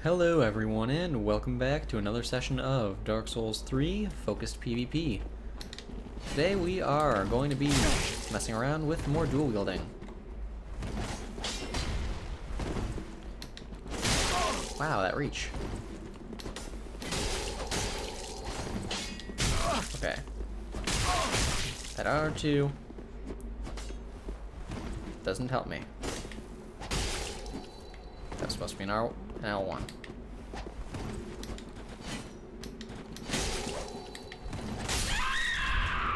Hello everyone and welcome back to another session of Dark Souls 3 Focused PvP. Today we are going to be messing around with more dual wielding. Wow, that reach. Okay. That R2 doesn't help me. That's supposed to be an L1.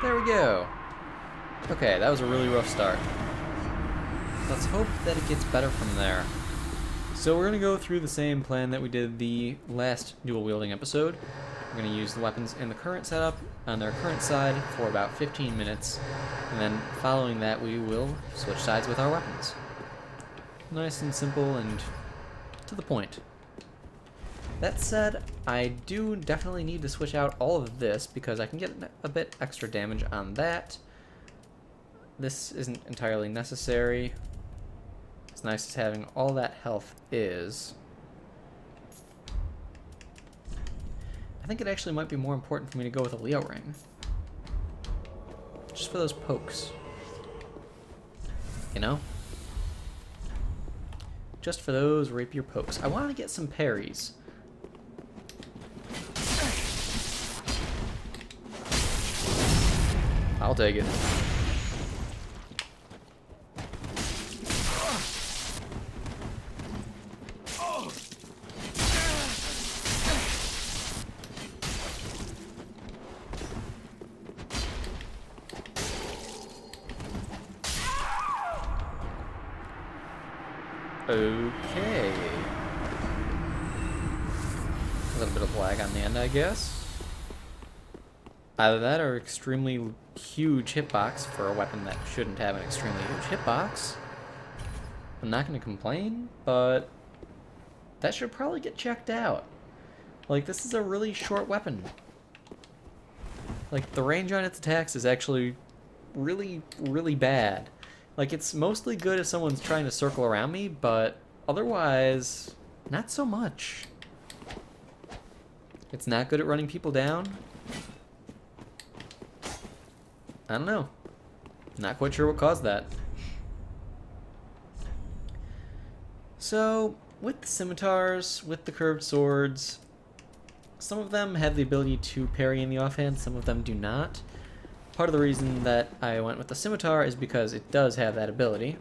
There we go. Okay, that was a really rough start. Let's hope that it gets better from there. So we're going to go through the same plan that we did the last dual wielding episode. We're going to use the weapons in the current setup on their current side for about 15 minutes, and then following that we will switch sides with our weapons. Nice and simple and to the point. That said, I do definitely need to switch out all of this because I can get a bit extra damage on that. This isn't entirely necessary. As nice as having all that health is. I think it actually might be more important for me to go with a Leo ring. Just for those pokes. You know? Just for those rapier pokes. I want to get some parries. I'll take it. Okay. A little bit of lag on the end, I guess. Either that or extremely huge hitbox for a weapon that shouldn't have an extremely huge hitbox. I'm not going to complain, but that should probably get checked out. Like, this is a really short weapon. Like, the range on its attacks is actually really, really bad. Like, it's mostly good if someone's trying to circle around me, but otherwise, not so much. It's not good at running people down. I don't know. Not quite sure what caused that. So, with the scimitars, with the curved swords, some of them have the ability to parry in the offhand, some of them do not. Part of the reason that I went with the scimitar is because it does have that ability.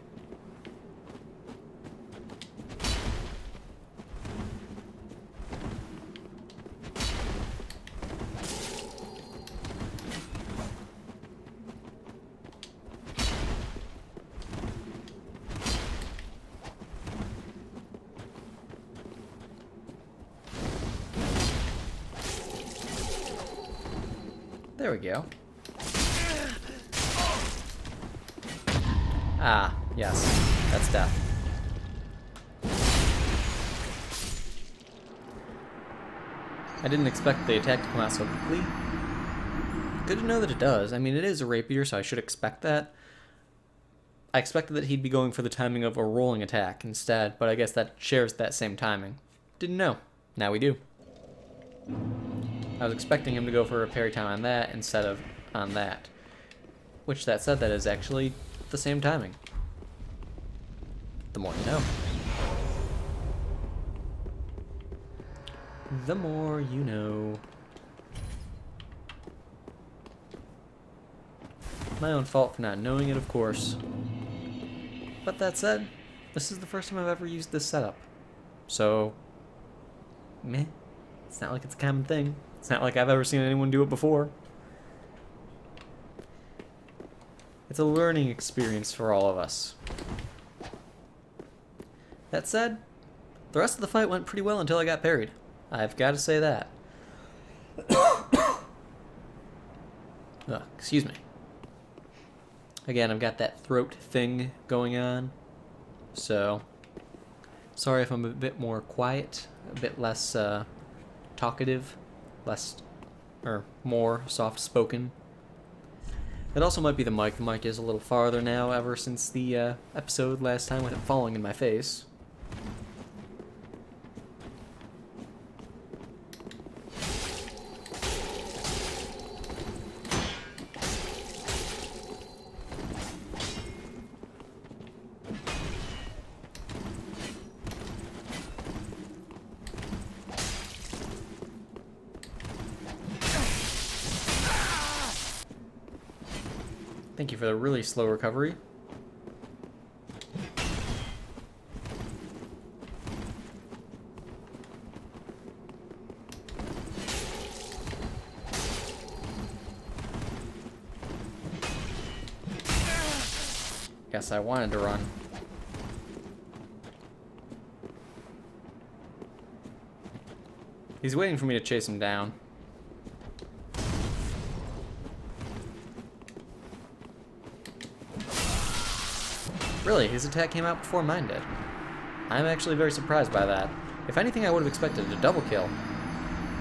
There we go. Ah, yes, that's death. I didn't expect the attack to come out so quickly. Good to know that it does. I mean, it is a rapier, so I should expect that. I expected that he'd be going for the timing of a rolling attack instead, but I guess that shares that same timing. Didn't know. Now we do. I was expecting him to go for a parry time on that instead of on that. Which, that said, that is actually the same timing. The more you know. The more you know. My own fault for not knowing it, of course. But that said, this is the first time I've ever used this setup. So, meh. It's not like it's a common thing. It's not like I've ever seen anyone do it before. It's a learning experience for all of us. That said, the rest of the fight went pretty well until I got parried. I've got to say that. Excuse me. Again, I've got that throat thing going on, so sorry if I'm a bit more quiet, a bit less talkative, more soft-spoken. It also might be the mic. The mic is a little farther now ever since the episode last time with it falling in my face. Thank you for the really slow recovery. Guess I wanted to run. He's waiting for me to chase him down. Really, his attack came out before mine did. I'm actually very surprised by that. If anything, I would have expected a double kill,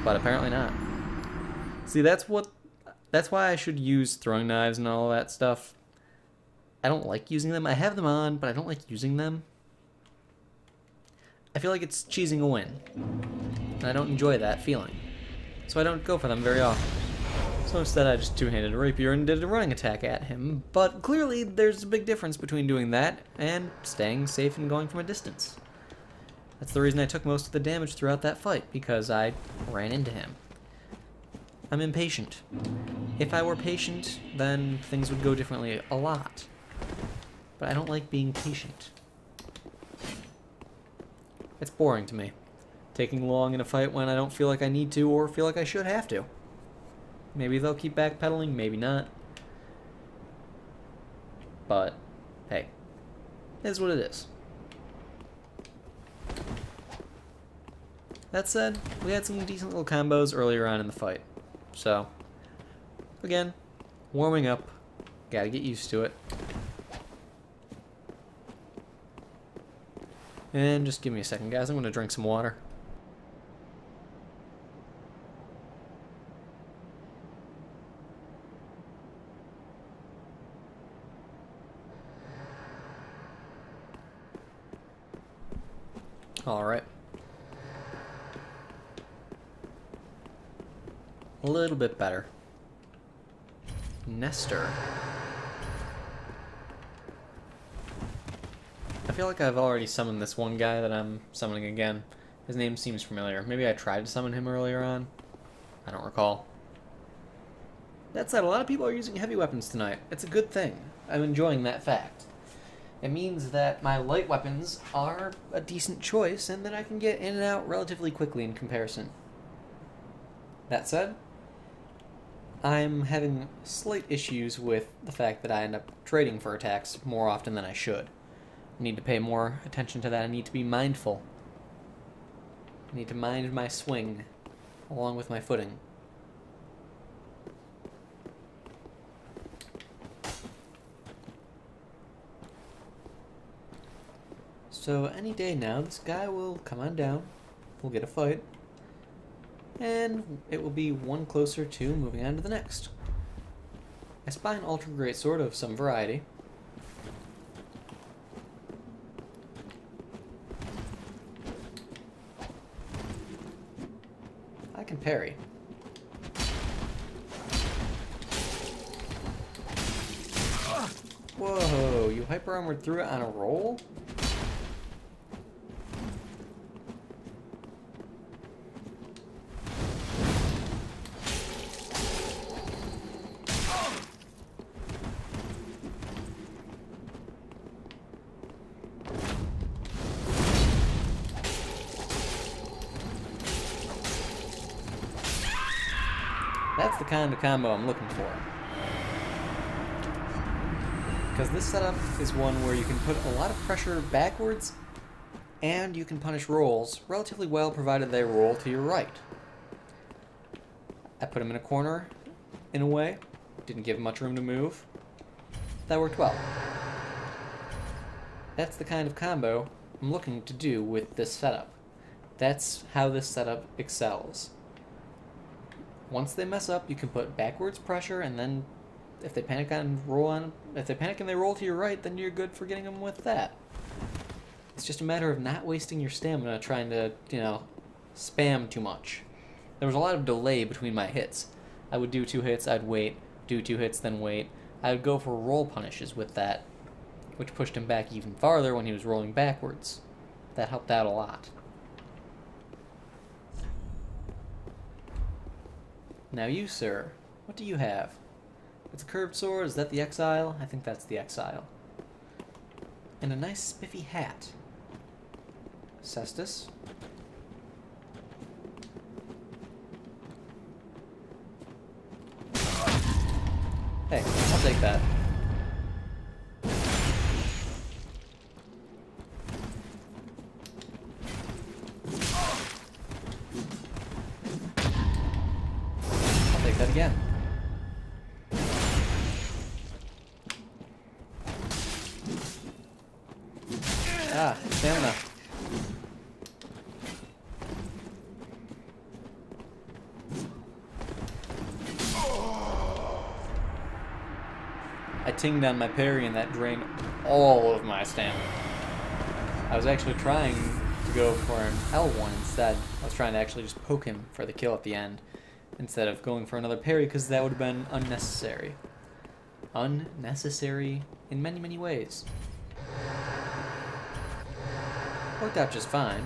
but apparently not. See, that's why I should use throwing knives and all that stuff. I don't like using them. I have them on, but I don't like using them. I feel like it's cheesing a win, and I don't enjoy that feeling, so I don't go for them very often. So instead I just two-handed a rapier and did a running attack at him, but clearly there's a big difference between doing that and staying safe and going from a distance. That's the reason I took most of the damage throughout that fight, because I ran into him. I'm impatient. If I were patient, then things would go differently a lot. But I don't like being patient. It's boring to me. Taking long in a fight when I don't feel like I need to or feel like I should have to. Maybe they'll keep backpedaling, maybe not. But, hey, it is what it is. That said, we had some decent little combos earlier on in the fight. So, again, warming up. Gotta get used to it. And just give me a second, guys. I'm gonna drink some water. Alright. A little bit better. Nestor. I feel like I've already summoned this one guy that I'm summoning again. His name seems familiar. Maybe I tried to summon him earlier on. I don't recall. That said, a lot of people are using heavy weapons tonight. It's a good thing. I'm enjoying that fact. It means that my light weapons are a decent choice and that I can get in and out relatively quickly in comparison. That said, I'm having slight issues with the fact that I end up trading for attacks more often than I should. I need to pay more attention to that. I need to be mindful. I need to mind my swing along with my footing. So any day now, this guy will come on down, we'll get a fight, and it will be one closer to moving on to the next. I spy an ultra great sword of some variety. I can parry. Whoa, you hyper armored through it on a roll? That's the kind of combo I'm looking for. Because this setup is one where you can put a lot of pressure backwards, and you can punish rolls relatively well provided they roll to your right. I put him in a corner, in a way, didn't give him much room to move. That worked well. That's the kind of combo I'm looking to do with this setup. That's how this setup excels. Once they mess up, you can put backwards pressure, and then if they panic and they roll to your right, then you're good for getting them with that. It's just a matter of not wasting your stamina trying to, spam too much. There was a lot of delay between my hits. I would do 2 hits, I'd wait, do 2 hits, then wait. I would go for roll punishes with that, which pushed him back even farther when he was rolling backwards. That helped out a lot. Now you, sir, what do you have? It's a curved sword. Is that the Exile? I think that's the Exile. And a nice spiffy hat. Cestus. Hey, I'll take that. I'll take that again. Ah, stamina. I tinged on my parry and that drained all of my stamina. I was actually trying to go for an L1 instead. I was trying to actually just poke him for the kill at the end instead of going for another parry because that would have been unnecessary. Unnecessary in many, many ways. Worked out just fine.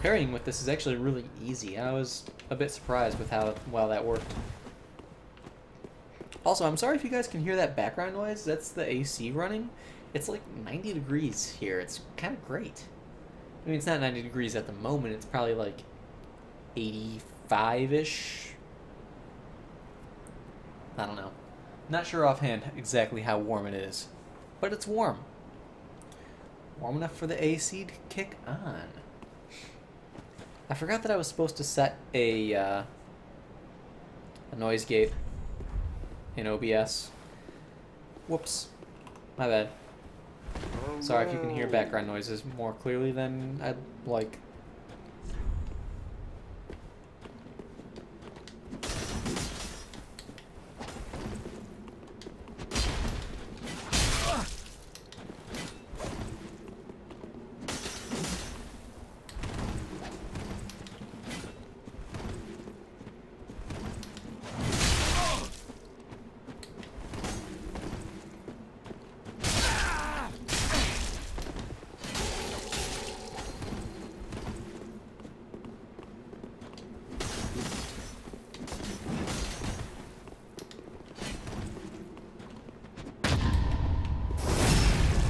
Parrying with this is actually really easy. I was a bit surprised with how well that worked. Also, I'm sorry if you guys can hear that background noise. That's the AC running. It's like 90 degrees here. It's kind of great. I mean, it's not 90 degrees at the moment. It's probably like 85-ish. I don't know. Not sure offhand exactly how warm it is. But it's warm. Warm enough for the AC to kick on. I forgot that I was supposed to set a noise gate in OBS. Whoops. My bad. Sorry if you can hear background noises more clearly than I'd like.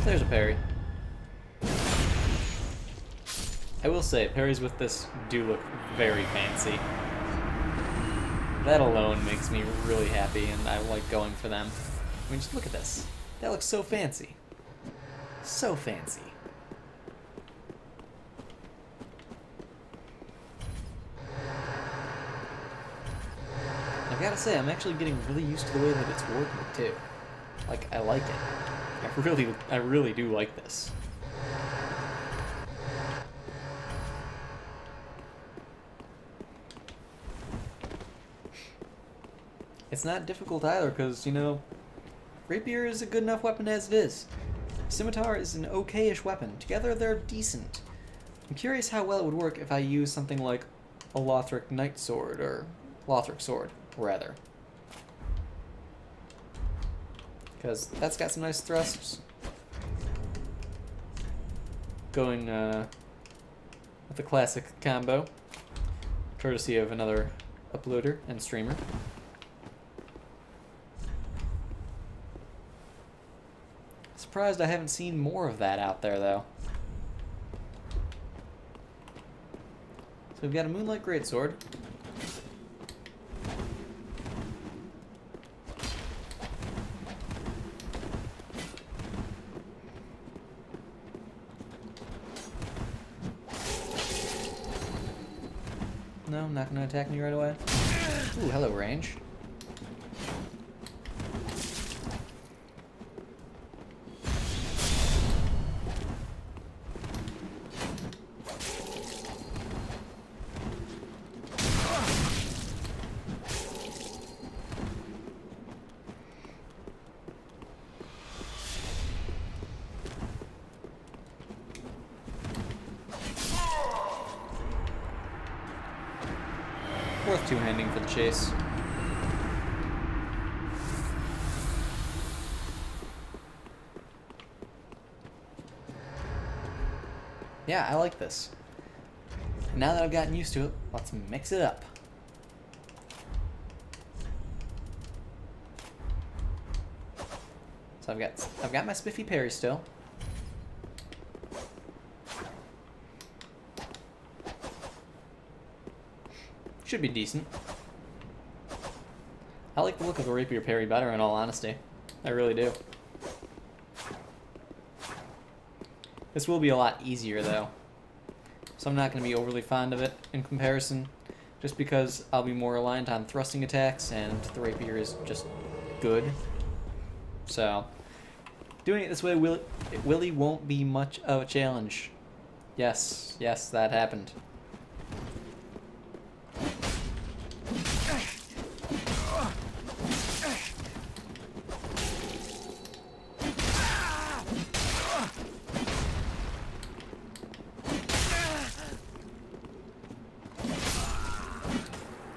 There's a parry. I will say, parries with this do look very fancy. That alone makes me really happy, and I like going for them. I mean, just look at this. That looks so fancy. So fancy. I've got to say, I'm actually getting really used to the way that it's working, too. Like, I like it. I really do like this. It's not difficult either, because, you know, Rapier is a good enough weapon as it is. Scimitar is an okay-ish weapon. Together, they're decent. I'm curious how well it would work if I use something like a Lothric Knight Sword, or Lothric Sword, rather. Because that's got some nice thrusts. Going with the classic combo, courtesy of another uploader and streamer. Surprised I haven't seen more of that out there, though. So we've got a Moonlight Greatsword. No, not gonna attack me right away. Ooh, hello, range. Worth two-handing for the chase. Yeah, I like this. Now that I've gotten used to it, let's mix it up. So I've got my spiffy parry still. Should be decent. I like the look of the rapier parry better, in all honesty. I really do. This will be a lot easier, though. So I'm not going to be overly fond of it in comparison, just because I'll be more reliant on thrusting attacks, and the rapier is just good. So, doing it this way it really won't be much of a challenge. Yes, yes, that happened.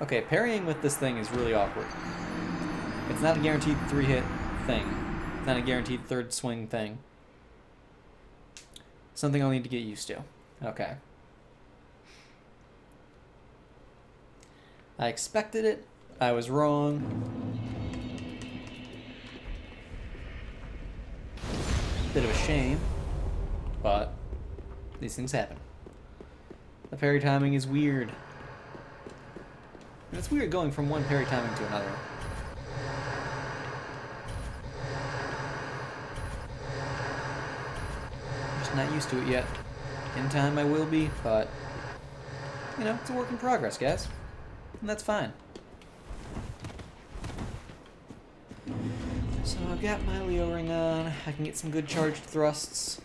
Okay, parrying with this thing is really awkward. It's not a guaranteed 3-hit thing. It's not a guaranteed 3rd swing thing. Something I'll need to get used to. Okay. I expected it. I was wrong. Bit of a shame, but these things happen. The parry timing is weird. And it's weird going from one parry timing to another. I'm just not used to it yet. In time I will be, but, you know, it's a work in progress, guys. And that's fine. So I've got my Leo ring on. I can get some good charged thrusts.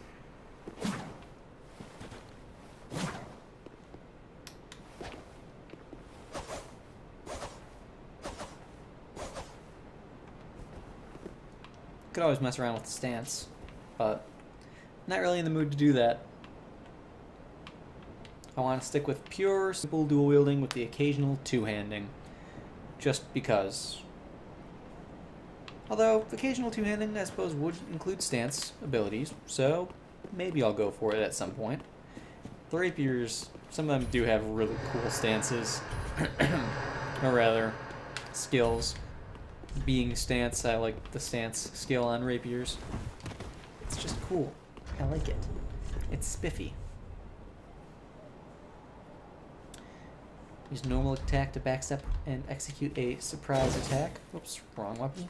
Could always mess around with the stance, but not really in the mood to do that. I want to stick with pure, simple dual wielding with the occasional two-handing, just because. Although, occasional two-handing, I suppose, would include stance abilities, so maybe I'll go for it at some point. The rapiers, some of them do have really cool stances, or rather, skills. Being stance, I like the stance skill on rapiers. It's just cool. I like it. It's spiffy. Use normal attack to backstep and execute a surprise attack. Oops, wrong weapon.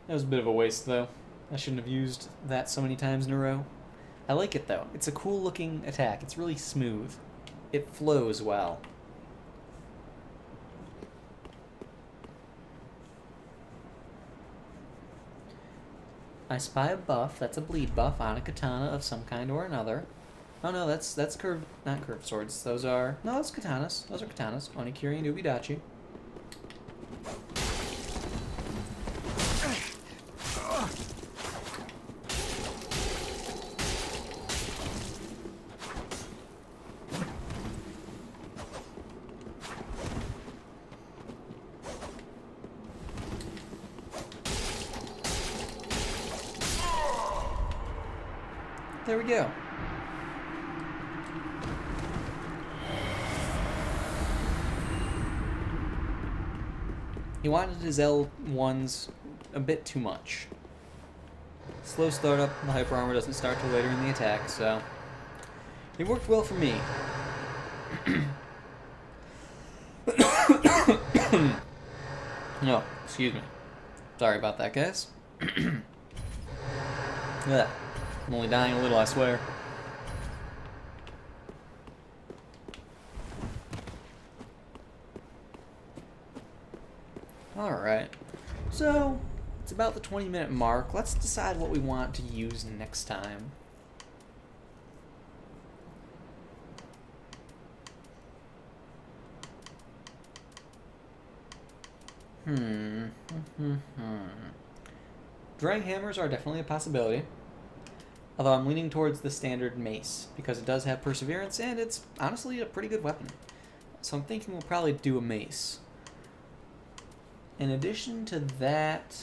That was a bit of a waste, though. I shouldn't have used that so many times in a row. I like it, though. It's a cool looking attack. It's really smooth. It flows well. I spy a buff. That's a bleed buff on a katana of some kind or another. Oh no, that's curved, not curved swords. Those are, no, that's katanas. Those are katanas. Onikiri and Ubidachi. There we go. He wanted his L1s a bit too much. Slow startup, the hyper armor doesn't start till later in the attack, so it worked well for me. No, excuse me. Sorry about that, guys. Yeah. I'm only dying a little, I swear. Alright, so it's about the 20-minute mark. Let's decide what we want to use next time. Drawing hammers are definitely a possibility. Although I'm leaning towards the standard mace, because it does have perseverance, and it's honestly a pretty good weapon. So I'm thinking we'll probably do a mace. In addition to that,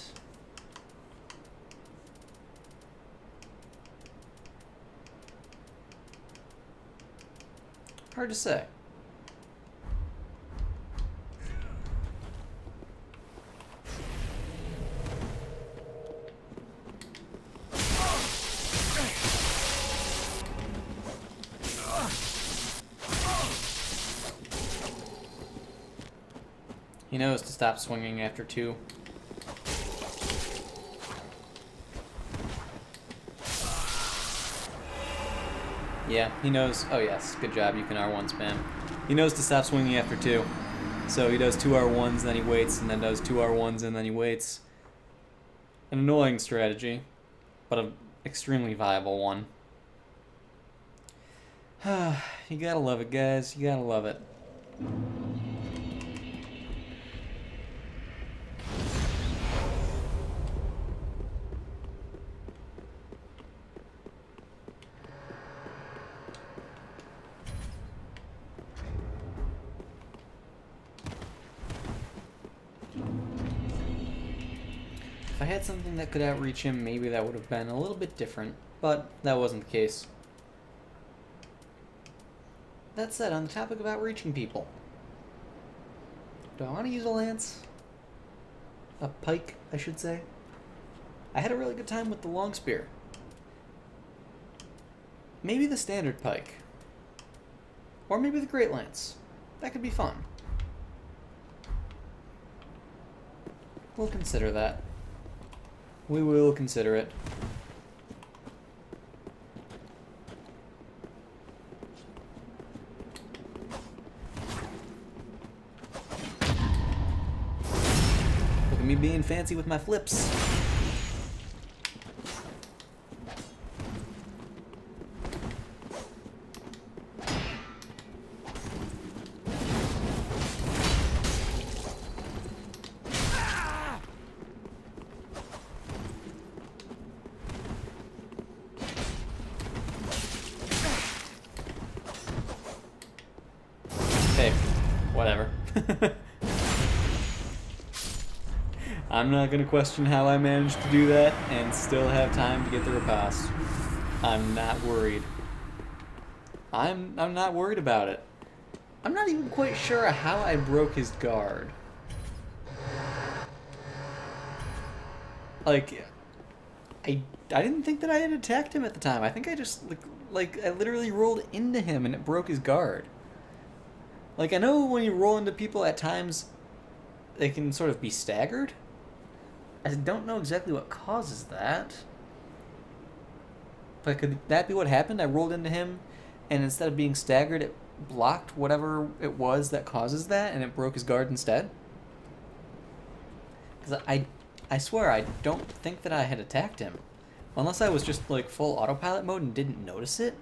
Hard to say. He knows to stop swinging after 2. Yeah, he knows. Oh yes, good job, you can R1 spam. He knows to stop swinging after 2. So he does 2 R1s, then he waits, and then does 2 R1s, and then he waits. An annoying strategy, but an extremely viable one. You gotta love it, guys. You gotta love it. If I had something that could outreach him, maybe that would have been a little bit different, but that wasn't the case. That said, on the topic of outreaching people, do I want to use a lance? A pike, I should say. I had a really good time with the long spear. Maybe the standard pike. Or maybe the great lance. That could be fun. We'll consider that. We will consider it. Look at me being fancy with my flips. Hey, whatever. I'm not gonna question how I managed to do that and still have time to get the riposte. I'm not worried. I'm not worried about it. I'm not even quite sure how I broke his guard. Like, I didn't think that I had attacked him at the time. I think I just like I literally rolled into him and it broke his guard. Like, I know when you roll into people at times, they can sort of be staggered. I don't know exactly what causes that. But could that be what happened? I rolled into him, and instead of being staggered, it blocked whatever it was that causes that, and it broke his guard instead? Because I swear, I don't think that I had attacked him. Unless I was just, like, full autopilot mode and didn't notice it.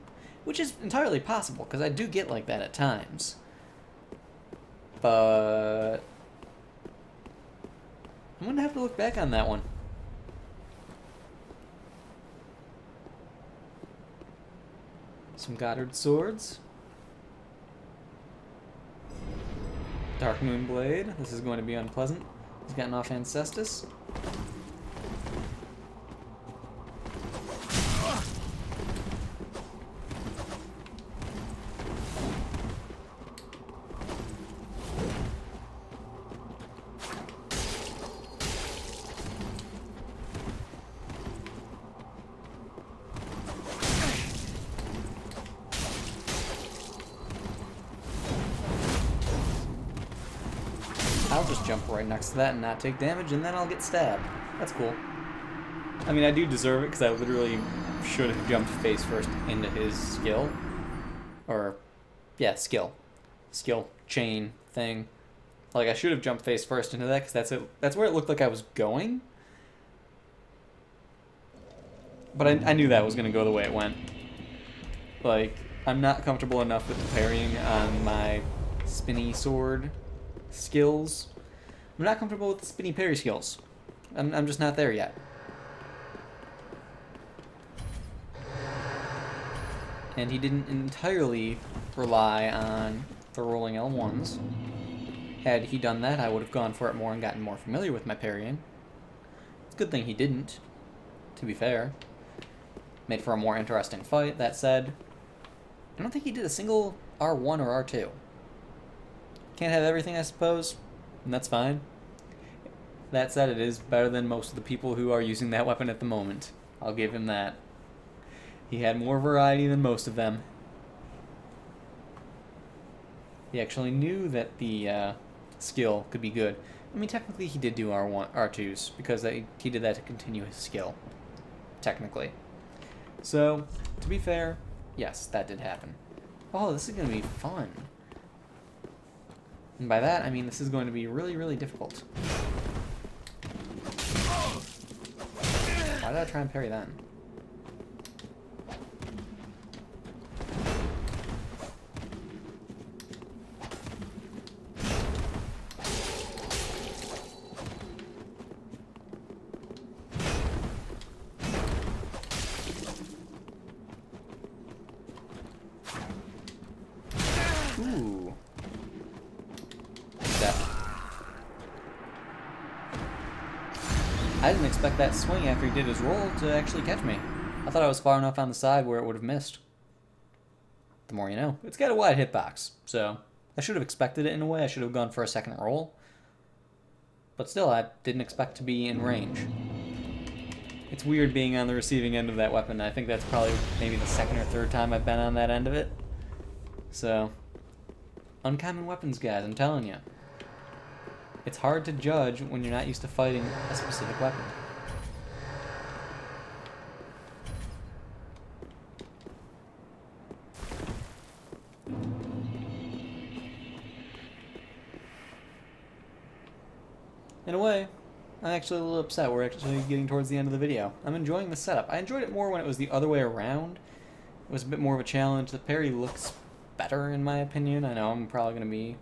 Which is entirely possible, because I do get like that at times. But I'm gonna have to look back on that one. Some Goddard swords. Dark Moon Blade. This is going to be unpleasant. He's gotten off Ancestus. I'll just jump right next to that and not take damage, and then I'll get stabbed. That's cool. I mean, I do deserve it, because I literally should have jumped face first into his skill. Or, yeah, skill. Skill chain thing. Like, I should have jumped face first into that, because that's where it looked like I was going. But I knew that was going to go the way it went. Like, I'm not comfortable enough with the parrying on my spinny sword skills. I'm not comfortable with the spinny parry skills. I'm just not there yet. And he didn't entirely rely on the rolling L1s. Had he done that, I would have gone for it more and gotten more familiar with my parrying. It's a good thing he didn't, to be fair. Made for a more interesting fight. That said, I don't think he did a single R1 or R2. Can't have everything, I suppose, and that's fine. That said, it is better than most of the people who are using that weapon at the moment. I'll give him that. He had more variety than most of them. He actually knew that the skill could be good. I mean, technically he did do R1, R2s, because he did that to continue his skill. Technically. So, to be fair, yes, that did happen. Oh, this is going to be fun. And by that, I mean this is going to be really, really difficult. Why did I try and parry then? Ooh. I didn't expect that swing after he did his roll to actually catch me. I thought I was far enough on the side where it would have missed. The more you know. It's got a wide hitbox, so I should have expected it in a way. I should have gone for a second roll. But still, I didn't expect to be in range. It's weird being on the receiving end of that weapon. I think that's probably maybe the second or third time I've been on that end of it. So, uncommon weapons, guys, I'm telling you. It's hard to judge when you're not used to fighting a specific weapon. In a way, I'm actually a little upset. We're actually getting towards the end of the video. I'm enjoying the setup. I enjoyed it more when it was the other way around. It was a bit more of a challenge. The parry looks better, in my opinion. I know I'm probably going to be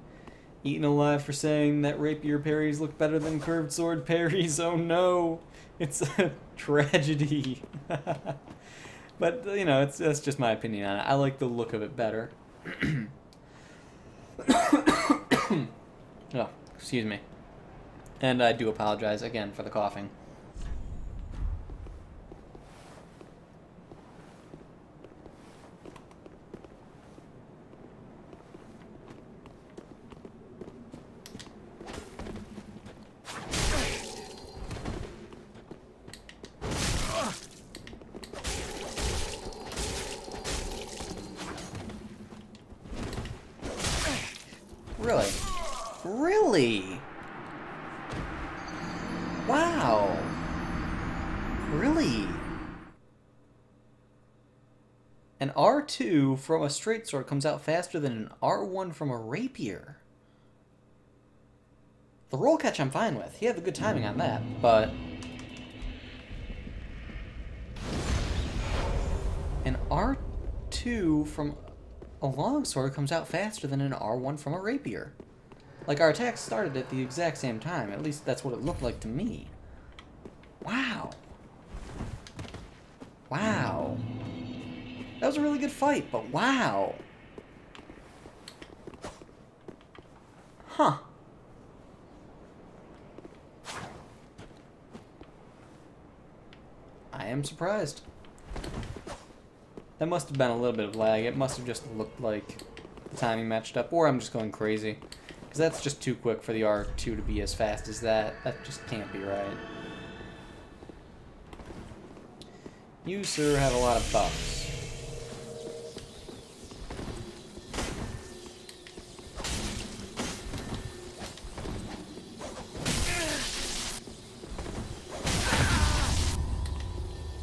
eaten alive for saying that rapier parries look better than curved sword parries. Oh no! It's a tragedy. But, you know, that's just my opinion on it. I like the look of it better. Oh, excuse me. And I do apologize again for the coughing. Really? Really? Wow. Really? An R2 from a straight sword comes out faster than an R1 from a rapier. The roll catch I'm fine with. He had the good timing on that, but an R2 from a longsword comes out faster than an R1 from a rapier. Like, our attacks started at the exact same time. At least that's what it looked like to me. Wow. Wow. That was a really good fight, but wow. Huh. I am surprised. That must have been a little bit of lag. It must have just looked like the timing matched up, or I'm just going crazy. Because that's just too quick for the R2 to be as fast as that. That just can't be right. You, sir, have a lot of buffs.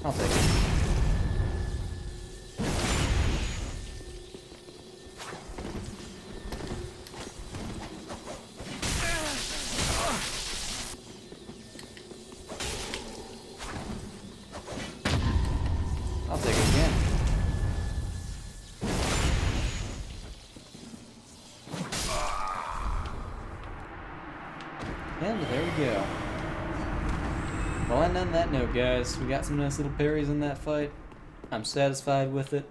I'll take it. I'll take it again. And there we go. Well, and on that note, guys, we got some nice little parries in that fight. I'm satisfied with it.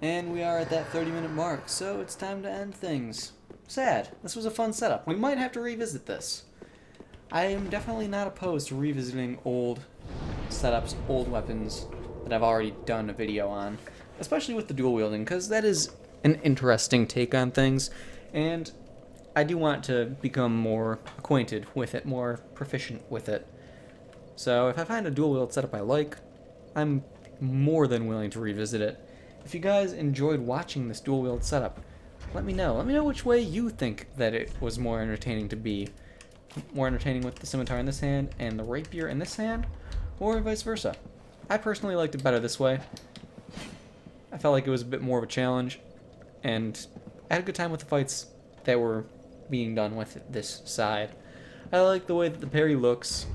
And we are at that 30-minute mark, so it's time to end things. Sad. This was a fun setup. We might have to revisit this. I am definitely not opposed to revisiting old setups, old weapons that I've already done a video on, especially with the dual wielding, because that is an interesting take on things, and I do want to become more acquainted with it, more proficient with it. So if I find a dual wield setup I like, I'm more than willing to revisit it. If you guys enjoyed watching this dual wield setup, let me know. Let me know which way you think that it was more entertaining to be. More entertaining with the scimitar in this hand and the rapier in this hand, or vice versa. I personally liked it better this way. I felt like it was a bit more of a challenge, and I had a good time with the fights that were being done with this side. I like the way that the parry looks.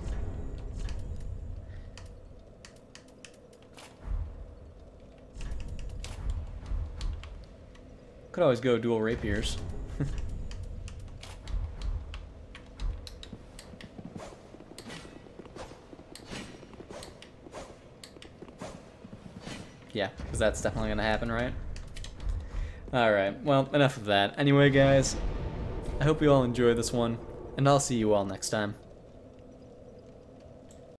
Could always go dual rapiers. Yeah, because that's definitely going to happen, right? Alright, well, enough of that. Anyway, guys, I hope you all enjoy this one, and I'll see you all next time.